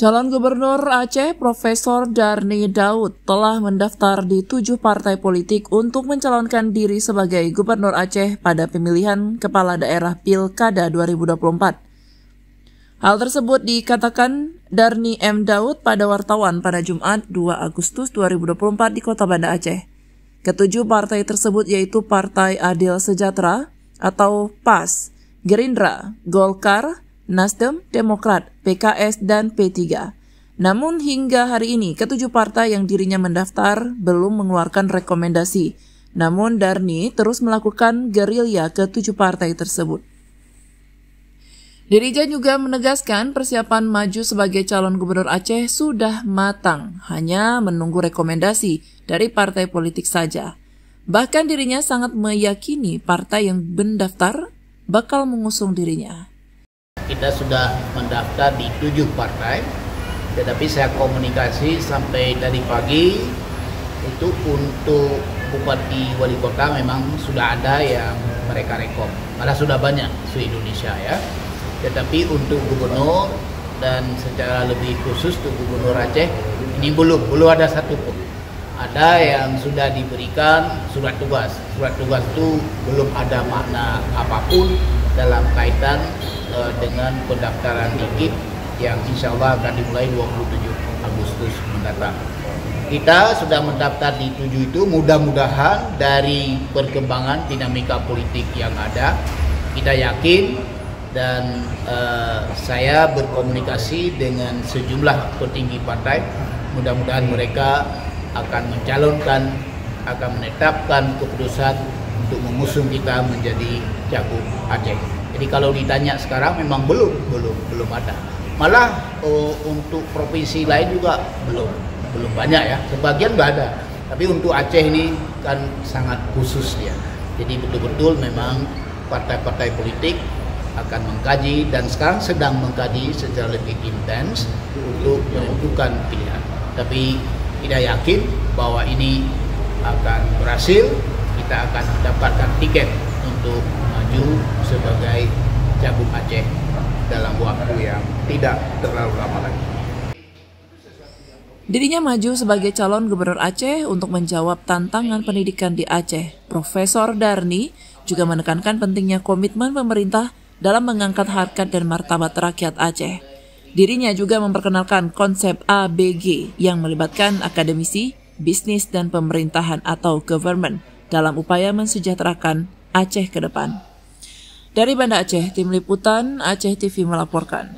Calon Gubernur Aceh Profesor Darni Daud telah mendaftar di 7 partai politik untuk mencalonkan diri sebagai Gubernur Aceh pada pemilihan Kepala Daerah Pilkada 2024. Hal tersebut dikatakan Darni M. Daud pada wartawan pada Jumat 2 Agustus 2024 di Kota Banda Aceh. Ketujuh partai tersebut yaitu Partai Adil Sejahtera atau PAS, Gerindra, Golkar, Nasdem, Demokrat, PKS, dan P3. Namun hingga hari ini, ketujuh partai yang dirinya mendaftar belum mengeluarkan rekomendasi. Namun Darni terus melakukan gerilya ke 7 partai tersebut. Dirinya juga menegaskan persiapan maju sebagai calon gubernur Aceh sudah matang, hanya menunggu rekomendasi dari partai politik saja. Bahkan dirinya sangat meyakini partai yang mendaftar bakal mengusung dirinya. Kita sudah mendaftar di 7 partai, tetapi saya komunikasi sampai dari pagi itu untuk bupati wali kota memang sudah ada yang mereka rekom, malah sudah banyak se-Indonesia ya. Tetapi untuk gubernur dan secara lebih khusus untuk gubernur Aceh ini belum ada satu pun. Ada yang sudah diberikan surat tugas. Surat tugas itu belum ada makna apapun dalam kaitan dengan pendaftaran DIKIP yang insya Allah akan dimulai 27 Agustus mendatang. Kita sudah mendaftar di 7 itu, mudah-mudahan dari perkembangan dinamika politik yang ada, kita yakin dan saya berkomunikasi dengan sejumlah petinggi partai, mudah-mudahan mereka akan mencalonkan, akan menetapkan keputusan untuk mengusung kita menjadi Cagup Aceh. Jadi kalau ditanya sekarang memang belum ada. Malah untuk provinsi lain juga belum banyak ya. Sebagian nggak ada. Tapi untuk Aceh ini kan sangat khusus ya. Jadi betul-betul memang partai-partai politik akan mengkaji dan sekarang sedang mengkaji secara lebih intens untuk menentukan pilihan. Tapi tidak yakin bahwa ini akan berhasil. Kita akan mendapatkan tiket untuk maju sebagai Cagup Aceh dalam waktu yang tidak terlalu lama lagi. Dirinya maju sebagai calon gubernur Aceh untuk menjawab tantangan pendidikan di Aceh. Profesor Darni juga menekankan pentingnya komitmen pemerintah dalam mengangkat harkat dan martabat rakyat Aceh. Dirinya juga memperkenalkan konsep ABG yang melibatkan akademisi, bisnis, dan pemerintahan atau government dalam upaya mensejahterakan Aceh ke depan. Dari Banda Aceh, Tim Liputan Aceh TV melaporkan.